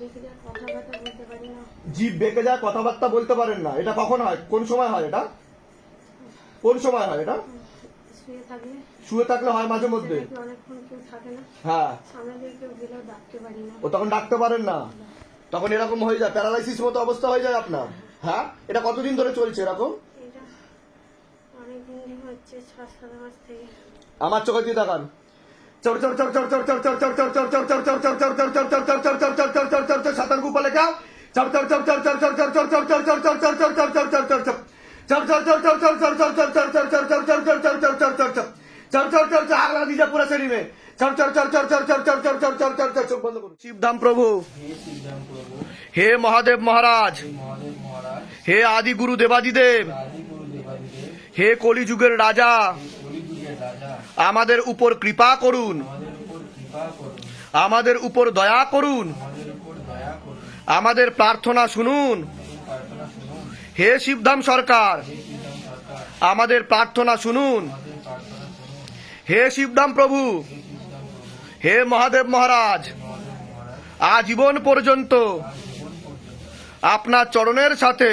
দেখে যা কথাবার্তা বলতে পারি না। জিভ বেঁকে যায়, কথাবার্তা বলতে পারেন না, এটা কখন হয়, কোন সময় হয় এটা, কোন সময় হয় এটা? শুয়ে থাকলে শুয়ে থাকলে হয় মাঝে মধ্যে? দেখি অনেকক্ষণ কেউ থাকে না, হ্যাঁ, সামনে দিয়ে কেউ গেলেও ডাকতে পারি না। ও তখন ডাকতে পারেন না, তখন এরকম হয়ে যায়, প্যারালাইসিস মতো অবস্থা হয়ে যায় আপনার। হ্যাঁ, এটা কতদিন ধরে চলছে এরকম? এটা অনেকদিন হচ্ছে, 6-7 মাস থেকে। আমার চোখে দিয়ে তাকান। সাতার গুপা লেখা পুরা শরীরে শিবধাম প্রভু, হে মহাদেব মহারাজ, হে আদি গুরু দেবাদিদেব, হে কলিযুগের রাজা, আমাদের উপর কৃপা করুন, আমাদের উপর দয়া করুন, আমাদের প্রার্থনা শুনুন। হে শিবধাম সরকার, আমাদের প্রার্থনা শুনুন। হে শিবধাম প্রভু, হে মহাদেব মহারাজ, আজীবন পর্যন্ত আপনার চরণের সাথে,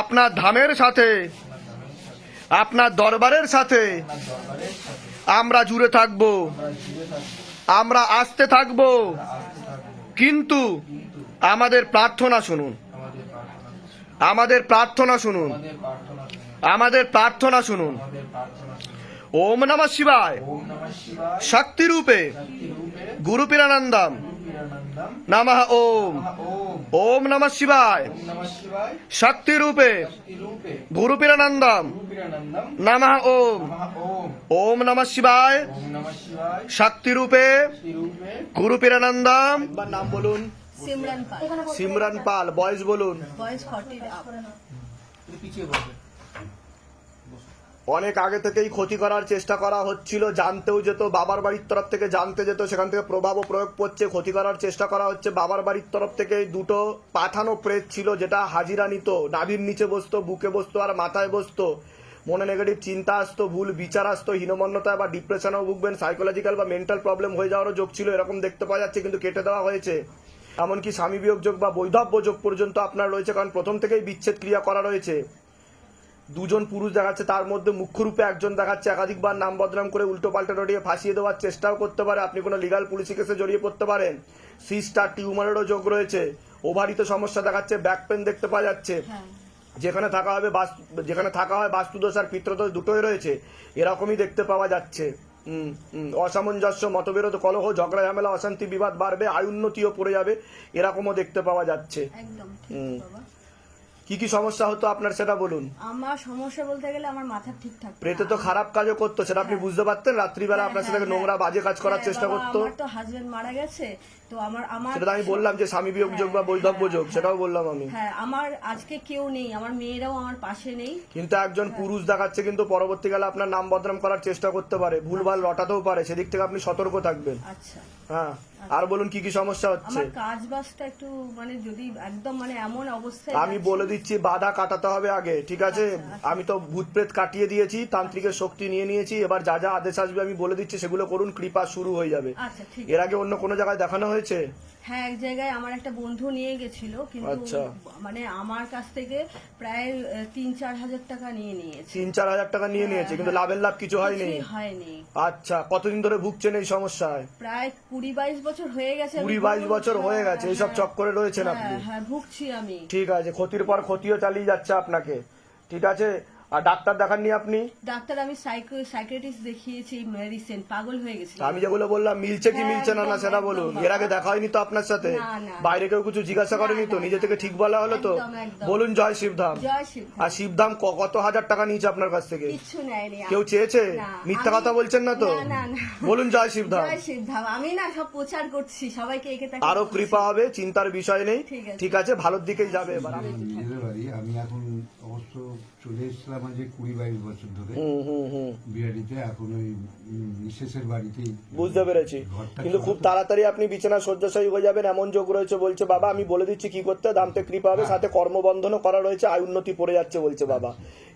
আপনার ধামের সাথে, আপনার দরবারের সাথে আমরা জুড়ে থাকব, আমরা আসতে থাকব, কিন্তু আমাদের প্রার্থনা শুনুন, আমাদের প্রার্থনা শুনুন, আমাদের প্রার্থনা শুনুন। ওম নমঃ শিবায়, শক্তি রূপে গুরু পীরানন্দম নমঃ ওম। ওম নমঃ শিবায়, শক্তি রূপে গুরু পীরানন্দম নমঃ ওম। ওম নমঃ শিবায়, শক্তি রূপে গুরু পীরানন্দম। নাম বলুন। সিমরান পাল, সিমরান পাল, বয়স বলুন। বয়স 40 আপ। অনেক আগে থেকেই ক্ষতি করার চেষ্টা করা হচ্ছিল, জানতেও যেত, বাবার বাড়ির তরফ থেকে জানতে যেত, সেখান থেকে প্রভাবও প্রয়োগ করছে, ক্ষতি করার চেষ্টা করা হচ্ছে। বাবার বাড়ির তরফ থেকে দুটো পাঠানো প্রেত ছিল, যেটা হাজিরা নিত, নাভির নিচে বসতো, বুকে বসতো আর মাথায় বসতো। মনে নেগেটিভ চিন্তা আসতো, ভুল বিচার আসতো, হীনমন্যতা বা ডিপ্রেশনেও ভুগবেন, সাইকোলজিক্যাল বা মেন্টাল প্রবলেম হয়ে যাওয়ারও যোগ ছিল, এরকম দেখতে পাওয়া যাচ্ছে, কিন্তু কেটে দেওয়া হয়েছে। এমনকি স্বামী বিয়োগ যোগ বা বৈধব্য যোগ পর্যন্ত আপনার রয়েছে, কারণ প্রথম থেকেই বিচ্ছেদ ক্রিয়া করা রয়েছে। দুজন পুরুষ দেখাচ্ছে, তার মধ্যে মুখ্য রূপে একজন দেখাচ্ছে একাধিকবার নাম বদনাম করে উল্টো পাল্টা রটিয়ে ফাঁসিয়ে দেওয়ার চেষ্টাও করতে পারে। আপনি কোনো লিগাল পুলিশি কেসে জড়িয়ে পড়তে পারেন। সিস্টার টিউমারেরও যোগ রয়েছে। ওভারিতে সমস্যা দেখাচ্ছে, ব্যাক পেন দেখতে পাওয়া যাচ্ছে। যেখানে থাকা হবে যেখানে থাকা হয় বাস্তুদোষ আর পিতৃদোষ দুটোই রয়েছে, এরকমই দেখতে পাওয়া যাচ্ছে। অসামঞ্জস্য, মতবিরোধ, কলহ, ঝগড়া, ঝামেলা, অশান্তি, বিবাদ বাড়বে, আয়ুন্নতিও পড়ে যাবে, এরকমও দেখতে পাওয়া যাচ্ছে। একদম ঠিক বাবা। কি কি সমস্যা হতো আপনার সেটা বলুন। আমার সমস্যা বলতে গেলে আমার মাথা ঠিক থাকতো না। প্রেতে তো খারাপ কাজও করতো, সেটা আপনি বুঝতে পারতেন? রাত্রিবেলা আপনার সাথে নোংরা বাজে কাজ করার চেষ্টা করতো। আমার তো হাজবেন্ড মারা গেছে, তো আমার সেটা আমি বললাম যে স্বামী বিয়োগ যোগ বা বৈধব্য যোগ, সেটাও বললাম আমি। হ্যাঁ, আমার আজকে কেউ নেই, আমার মেয়েরাও আমার পাশে নেই। কিন্তু একজন পুরুষ দেখাচ্ছে, কিন্তু পরবর্তীকালে আপনার নাম বদনাম করার চেষ্টা করতে পারে, ভুলভাল রটাতেও পারে, সেদিক থেকে আপনি সতর্ক থাকবেন। আচ্ছা, হ্যাঁ, আর বলুন কি কি সমস্যা হচ্ছে। আমার কাজ বাজটা একটু মানে যদি একদম মানে এমন অবস্থায় আমি বলে দিচ্ছি, বাধা কাটাতে হবে আগে, ঠিক আছে? আমি তো ভূত প্রেত কাটিয়ে দিয়েছি, তান্ত্রিকের শক্তি নিয়ে নিয়েছি, এবার যা যা আদেশ আসবে আমি বলে দিচ্ছি, সেগুলো করুন, কৃপা শুরু হয়ে যাবে। আচ্ছা, ঠিক। এর আগে অন্য কোনো জায়গায় দেখানো হয়েছে? হ্যাঁ, এক জায়গায় আমার একটা বন্ধু নিয়ে গেছিল, কিন্তু আচ্ছা। মানে আমার কাছ থেকে প্রায় 3-4 হাজার টাকা নিয়ে নিয়েছে। 3-4 হাজার টাকা নিয়ে নিয়েছে, কিন্তু লাভের লাভ কিছু হয়নি। কিছুই হয়নি। আচ্ছা, কতদিন ধরে ভুগছেন এই সমস্যায়? প্রায় 20-22 বছর হয়ে গেছে। 20-22 বছর হয়ে গেছে এইসব চক্করে রয়েছেন আপনি। হ্যাঁ, ভুগছি আমি। ঠিক আছে, ক্ষতির পর ক্ষতিও চালিয়ে যাচ্ছে আপনাকে, ঠিক আছে? আর ডাক্তার দেখাননি আপনি? ডাক্তার আমি সাইকিয়াট্রিস্ট দেখিয়েছি রিসেন্ট, পাগল হয়ে গেছি। আমি যেগুলো বললাম মিলছে কি মিলছে না না সেটা বলুন। এর আগে দেখা হয়নি তো আপনার সাথে? বাইরে কেউ কিছু জিজ্ঞাসা করেনি তো? নিজে থেকে ঠিক বলা হলো তো? বলুন জয় শিবধাম। জয় শিব। আর শিবধাম কত হাজার টাকা নিয়েছে আপনার কাছ থেকে? কিছু নেয়নি। কেউ চেয়েছে? মিথ্যা কথা বলছেন না তো? না। বলুন জয় শিবধাম। জয় শিবধাম। আমি না সব প্রচার করছি, সবাইকে একে তাকে আরো কৃপা হবে, চিন্তার বিষয় নেই, ঠিক আছে? ভালোর দিকেই যাবে এবার। নিজেদের বাড়ি আমি এখন অবশ্য চলে এসেছিলাম আজ 20-22 বছর ধরে বিহারিতে, এখন ওই মিসেসের বাড়িতেই। বুঝতে পেরেছি, কিন্তু খুব তাড়াতাড়ি আপনি বিছানা শয্যাশায়ী হয়ে যাবেন এমন যোগ রয়েছে বলছে বাবা। আমি বলে দিচ্ছি কি করতে, দামতে কৃপা হবে, সাথে কর্মবন্ধনও করা রয়েছে, আয় উন্নতি পড়ে যাচ্ছে বলছে বাবা,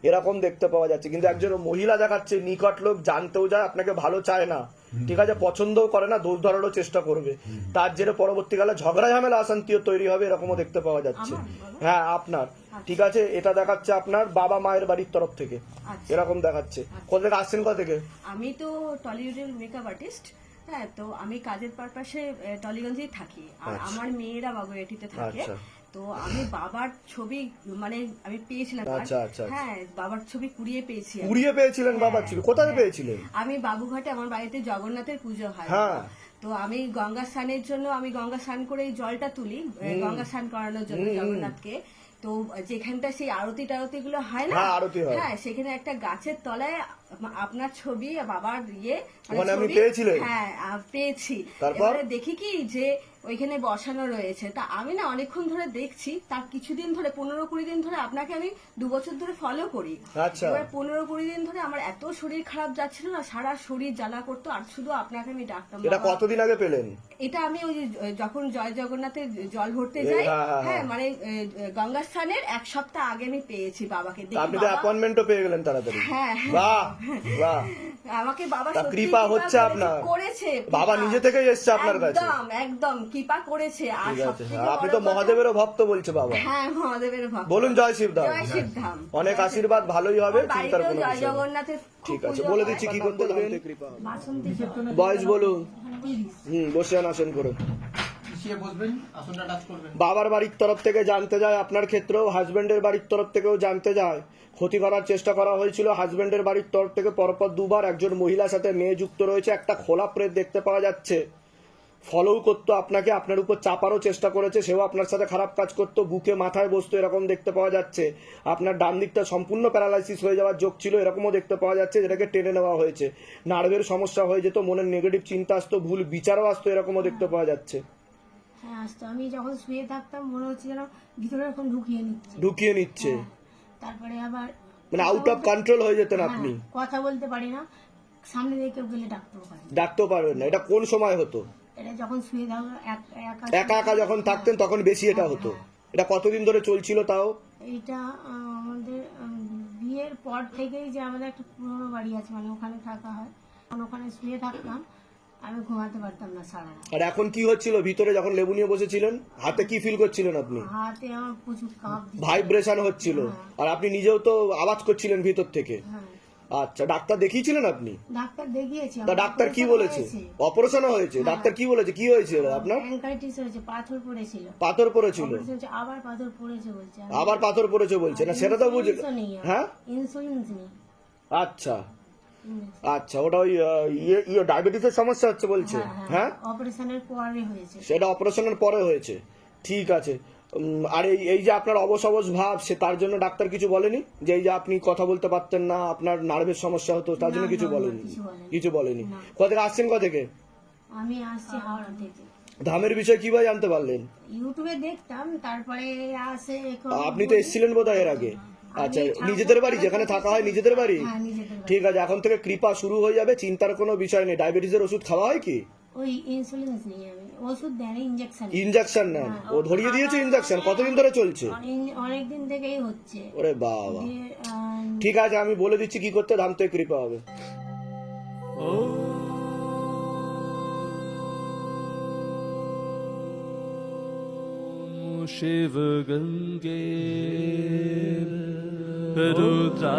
এরকম দেখতে পাওয়া যাচ্ছে। কিন্তু একজন মহিলা দেখাচ্ছে, নিকট লোক, জানতেও যায়, আপনাকে ভালো চায় না, ঠিক আছে, পছন্দও করে না, দোষ ধরারও চেষ্টা করবে, তার জেরে পরবর্তীকালে ঝগড়া ঝামেলা অশান্তিও তৈরি হবে, এরকমও দেখতে পাওয়া যাচ্ছে। হ্যাঁ আপনার, ঠিক আছে, এটা দেখাচ্ছে আপনার বাবা মায়ের বাড়ির তরফ থেকে, আচ্ছা। এরকম দেখাচ্ছে। কোথা থেকে আসছেন, কোথা থেকে? আমি তো টলিউডের মেকআপ আর্টিস্ট। হ্যাঁ, তো আমি কাজের পারপাসে টলিগঞ্জেই থাকি, আর আচ্ছা। আমার মেয়েরা বাগুইয়াটিতে থাকে। আচ্ছা। তো আমি বাবার ছবি মানে আমি পেয়েছিলাম আর, আচ্ছা, আচ্ছা, আচ্ছা। হ্যাঁ বাবার ছবি কুড়িয়ে পেয়েছি আমি। কুড়িয়ে পেয়েছিলেন বাবার ছবি? কোথায় হ্যাঁ। পেয়েছিলেন? আমি বাবুঘাটে, আমার বাড়িতে জগন্নাথের পুজো হয়। হ্যাঁ। তো আমি গঙ্গা স্নানের জন্য আমি গঙ্গা স্নান করে এই জলটা তুলি গঙ্গা স্নান করানোর জন্য জগন্নাথকে। তো যেখানটা সেই আরতি টারতি গুলো হয় না, হ্যাঁ, আরতি হয়। হ্যাঁ, সেখানে একটা গাছের তলায় আপনার ছবি, বাবার ইয়ে মানে ওখানে আপনি ছবি, পেয়েছিলেন? হ্যাঁ পেয়েছি। তারপর? এবারে দেখি কি যে ওইখানে বসানো রয়েছে, তা আমি না অনেকক্ষণ ধরে দেখছি, তার কিছুদিন ধরে 15-20 দিন ধরে আপনাকে আমি 2 বছর ধরে ফলো করি। আচ্ছা। এবার 15-20 দিন ধরে আমার এত শরীর খারাপ যাচ্ছিল না, সারা শরীর জ্বালা করতো, আর শুধু আপনাকে আমি ডাকতাম। এটা বাবা। কতদিন আগে পেলেন? এটা আমি ওই যে যখন জয় জগন্নাথের জল ভরতে যাই, হ্যাঁ, হ্যাঁ, হ্যাঁ মানে গঙ্গা স্নানের 1 সপ্তাহ আগে আমি পেয়েছি বাবাকে। তা দেখি আপনি তো বাবা- অ্যাপয়েন্টমেন্টও পেয়ে গেলেন তাড়াতাড়ি। হ্যাঁ, হ্যাঁ। বাহ বাহ, আমাকে বাবা তা সত্যি কৃপা হচ্ছে করেছে, আপনার। করেছে বাবা কৃপা। নিজে থেকেই এসছে আপনার কাছে। একদম একদম কৃপা করেছে। আর ঠিক আছে, সবথেকে আপনি বড় তো কথা- মহাদেবেরও ভক্ত বলছে বাবা। হ্যাঁ, মহাদেবের ভক্ত। বলুন জয় শিবধাম। জয় শিবধাম। অনেক আশীর্বাদ, ভালোই হবে, আমার চিন্তার বাড়িতেও কোনো জয় বিষয় নেই। জগন্নাথের খুব ঠিক আছে, পুজো বলে হয়। দিচ্ছি কি করতে বলবেন। বাসন্তী বয়স বলুন। বসে আসেন করুন। বাবার বাড়ির তরফ থেকে জানতে যায়, আপনার ক্ষেত্রেও হাজবেন্ডের বাড়ির তরফ থেকেও জানতে যায়। ক্ষতি করার চেষ্টা করা হয়েছিল হাজবেন্ডের বাড়ির তরফ থেকে, পরপর 2 বার একজন মহিলার সাথে মেয়ে যুক্ত রয়েছে, একটা খোলা প্রেত দেখতে পাওয়া যাচ্ছে। ফলো করতো আপনাকে, আপনার উপর চাপারও চেষ্টা করেছে, সেও আপনার সাথে খারাপ কাজ করতো, বুকে মাথায় বসতো, এরকম দেখতে পাওয়া যাচ্ছে। আপনার ডান দিকটা সম্পূর্ণ প্যারালাইসিস হয়ে যাওয়ার যোগ ছিল, এরকমও দেখতে পাওয়া যাচ্ছে, যেটাকে টেনে নেওয়া হয়েছে। নার্ভের সমস্যা হয়ে যেত, মনের নেগেটিভ চিন্তা আসতো, ভুল বিচারও আসতো, এরকমও দেখতে পাওয়া যাচ্ছে। হ্যাঁ আসতো, আমি যখন শুয়ে থাকতাম মনে হচ্ছে যেন ভিতরে এরকম ঢুকিয়ে নিচ্ছে। ঢুকিয়ে নিচ্ছে, হ্যাঁ, তারপরে আবার মানে আউট অফ কন্ট্রোল হয়ে যেতেন হ্যাঁ, আপনি। কথা বলতে পারি না, সামনে দিয়ে কেউ গেলে ডাকতেও পারি না। ডাকতেও পারবেন না। এটা কোন সময় হতো? এটা যখন শুয়ে থাকবো একা একা যখন থাকতেন তখন বেশি এটা হতো। এটা কতদিন ধরে চলছিল তাও? এইটা আমাদের বিয়ের পর থেকেই, যে আমাদের একটা পুরোনো বাড়ি আছে, মানে ওখানে থাকা হয়, তখন ওখানে শুয়ে থাকতাম, আমি ঘুমাতে পারতাম না সারা রাত। আর এখন কি হচ্ছিল ভিতরে যখন লেবু নিয়ে বসেছিলেন? হাতে কি ফিল করছিলেন আপনি? হাতে আমার প্রচুর কাঁপ দিচ্ছে। ভাইব্রেশন হচ্ছিল, আর আপনি নিজেও তো আওয়াজ করছিলেন ভিতর থেকে। হ্যাঁ, আচ্ছা, ডাক্তার দেখিয়েছিলেন আপনি? ডাক্তার দেখিয়েছি। তা আমার ডাক্তার কি operation বলেছে? হয়েছে। অপারেশনও হয়েছে? ডাক্তার কি বলেছে, কি হয়েছিল আপনার? অ্যাঙ্কাইটিস হয়েছে, পাথর পড়েছিল। পাথর পড়েছিল? Operation হয়েছে, আবার পাথর পড়েছে বলছে। আবার পাথর পড়েছে বলছে না, সেটা তো বুঝে। ইনসুলিনসও নেই আমার। হ্যাঁ, ইনসুলিনস নেই। আচ্ছা আচ্ছা, ওটা ওই ডায়াবেটিসের সমস্যা হচ্ছে বলছে। হ্যাঁ, অপারেশনের পরে হয়েছে। সেটা অপারেশনের পরে হয়েছে, ঠিক আছে। আর এই যে আপনার অবশ ভাব, সে তার জন্য ডাক্তার কিছু বলেনি? যে এই যে আপনি কথা বলতে পারতেন না, আপনার নার্ভের সমস্যা হতো, তার জন্য না, কিছু না, বলেনি? কিছু বলেনি। কিছু বলেনি। না। কোথা থেকে আসছেন, কোথা থেকে? আমি আসছি হাওড়া থেকে। ধামের বিষয়ে কিভাবে জানতে পারলেন? ইউটিউবে দেখতাম, তারপরে আসে আপনি তো এসেছিলেন বোধহয় এর আগে। আচ্ছা, নিজেদের বাড়ি যেখানে থাকা হয়, নিজেদের বাড়ি? হ্যাঁ, নিজেদের বাড়ি। ঠিক আছে, এখন থেকে কৃপা শুরু হয়ে যাবে, চিন্তার কোনো বিষয় নেই। ডায়াবেটিসের ওষুধ খাওয়া হয় কি? ওই ইনসুলিনস নেই, আমি ওষুধ দেন, ইনজেকশন। ইনজেকশন নেন? ও ধরিয়ে দিয়েছে ইনজেকশন? কতদিন ধরে চলছে? অনেকদিন থেকেই হচ্ছে। ওরে বাবা, দিয়ে, ঠিক আছে, আমি বলে দিচ্ছি কি করতে, ধাম থেকে কৃপা হবে। शिव गंगे रुद्रा